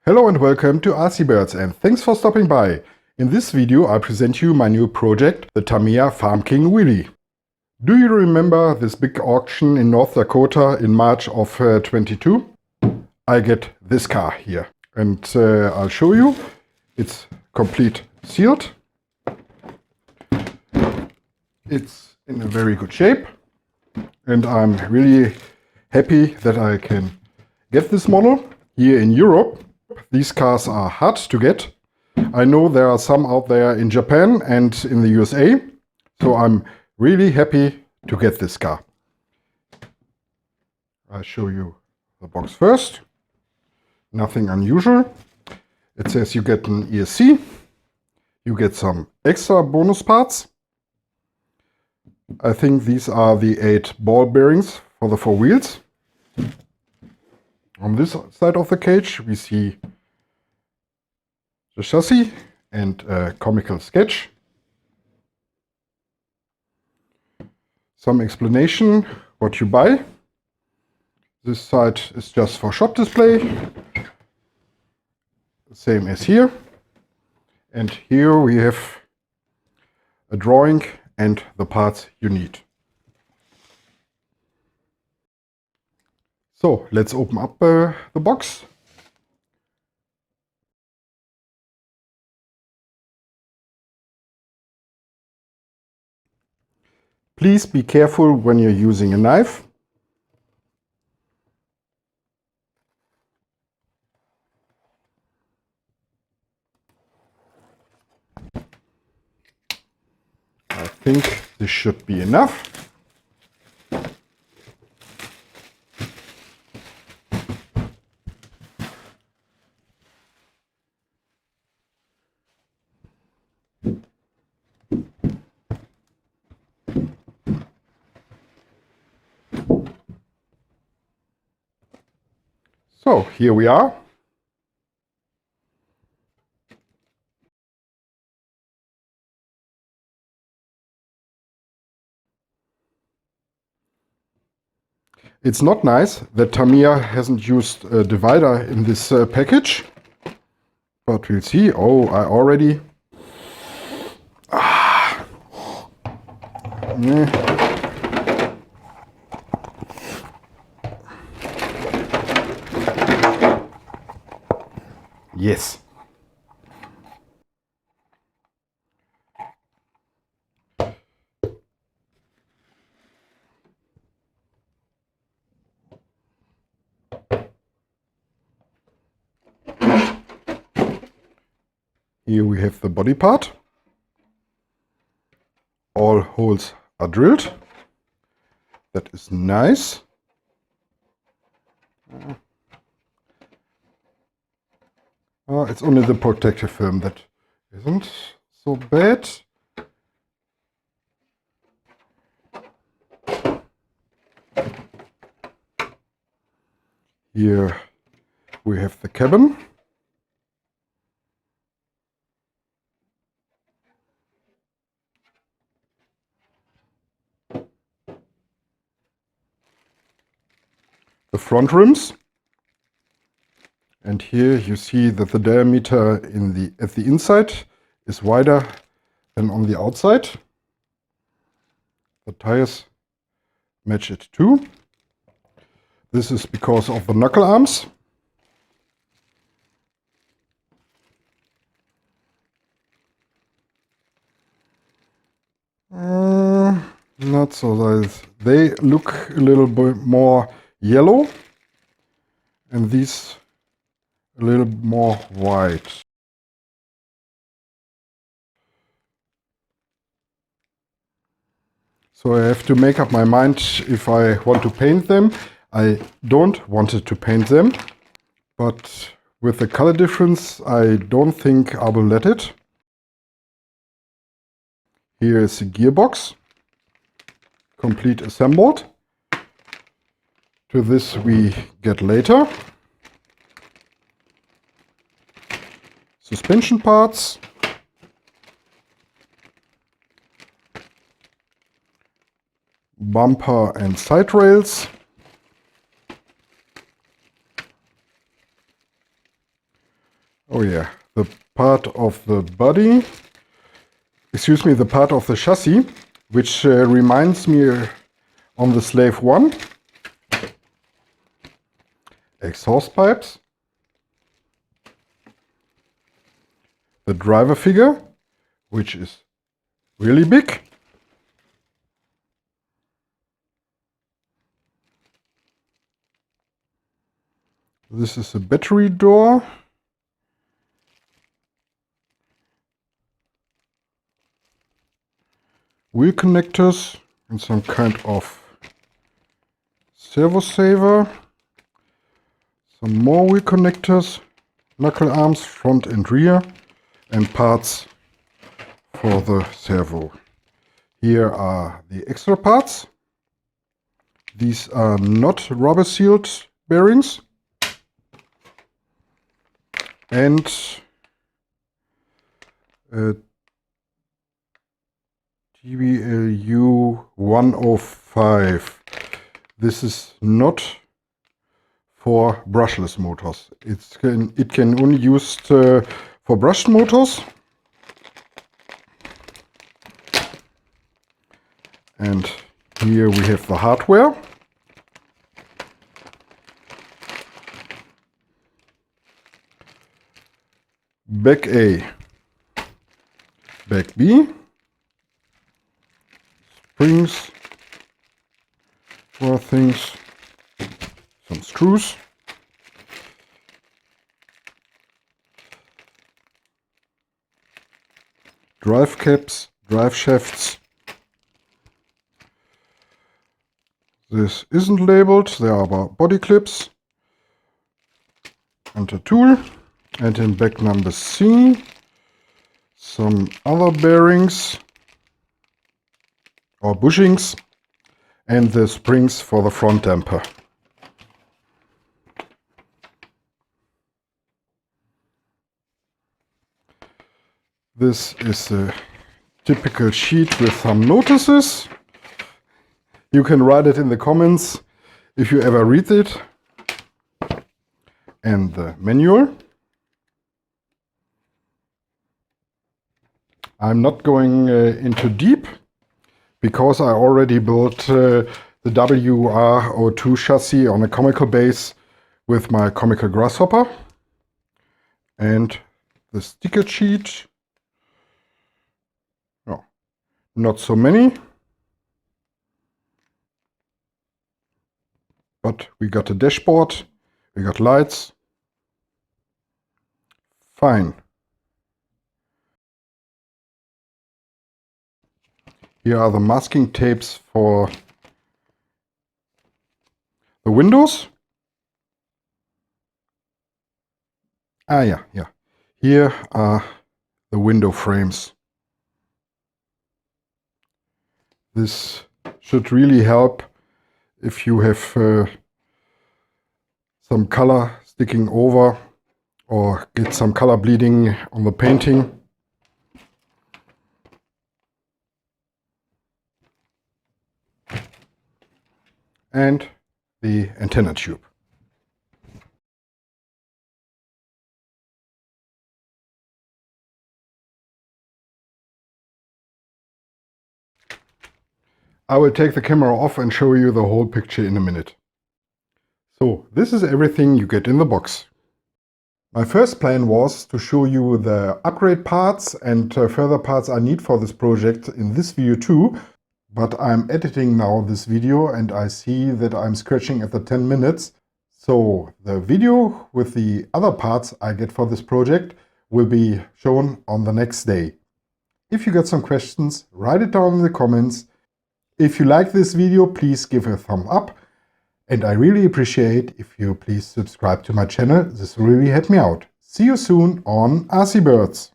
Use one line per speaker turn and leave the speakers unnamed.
Hello and welcome to RC Birds, and thanks for stopping by. In this video I present you my new project, the Tamiya Farm King wheelie. Do you remember this big auction in North Dakota in March of 22? I get this car here and I'll show you. It's complete sealed. It's in a very good shape and I'm really happy that I can get this model here in Europe. These cars are hard to get. I know there are some out there in Japan and in the USA, so I'm really happy to get this car. I'll show you the box first. Nothing unusual. It says you get an ESC, you get some extra bonus parts. I think these are the 8 ball bearings for the 4 wheels. On this side of the cage we see the chassis and a comical sketch. Some explanation what you buy. This side is just for shop display, same as here. And here we have a drawing and the parts you need. So let's open up the box. Please be careful when you're using a knife. I think this should be enough. So here we are. It's not nice that Tamiya hasn't used a divider in this package, but we'll see. Oh, I already... Yes. Here we have the body part. All holes are drilled. That is nice. It's only the protective film that isn't so bad. Here we have the cabin. The front rims. And here you see that the diameter at the inside is wider than on the outside. The tires match it too. This is because of the knuckle arms. Not so nice. They look a little bit more yellow, and these a little more white. So I have to make up my mind if I want to paint them. I don't want to paint them, but with the color difference I don't think I will let it. Here is the gearbox, complete assembled. To this we get later. Suspension parts. Bumper and side rails. oh yeah, the part of the body, excuse me, the part of the chassis, which reminds me on the Slave 1. Exhaust pipes. The driver figure, which is really big. This is a battery door. Wheel connectors and some kind of servo saver. Some more wheel connectors, knuckle arms, front and rear, and parts for the servo. Here are the extra parts. These are not rubber sealed bearings. And WR-0105. This is not for brushless motors. It can only be used for brushed motors. And here we have the hardware. Back A, back B, springs for things, some screws, drive caps, drive shafts. This isn't labeled, there are body clips and a tool. And in back number C, some other bearings or bushings and the springs for the front damper. This is a typical sheet with some notices. You can write it in the comments if you ever read it. And the manual. I'm not going into deep because I already built the WR-02 chassis on a comical base with my comical grasshopper. And the sticker sheet, no, not so many, but we got a dashboard, we got lights, fine. Here are the masking tapes for the windows. Ah, yeah. Here are the window frames. This should really help if you have some color sticking over or get some color bleeding on the painting. And the antenna tube. I will take the camera off and show you the whole picture in a minute. So this is everything you get in the box. My first plan was to show you the upgrade parts and further parts I need for this project in this video too. But I'm editing now this video and I see that I'm scratching at the 10 minutes. So the video with the other parts I get for this project will be shown on the next day. If you got some questions, write it down in the comments. If you like this video, please give a thumb up. And I really appreciate if you please subscribe to my channel. This will really help me out. See you soon on RC Birds.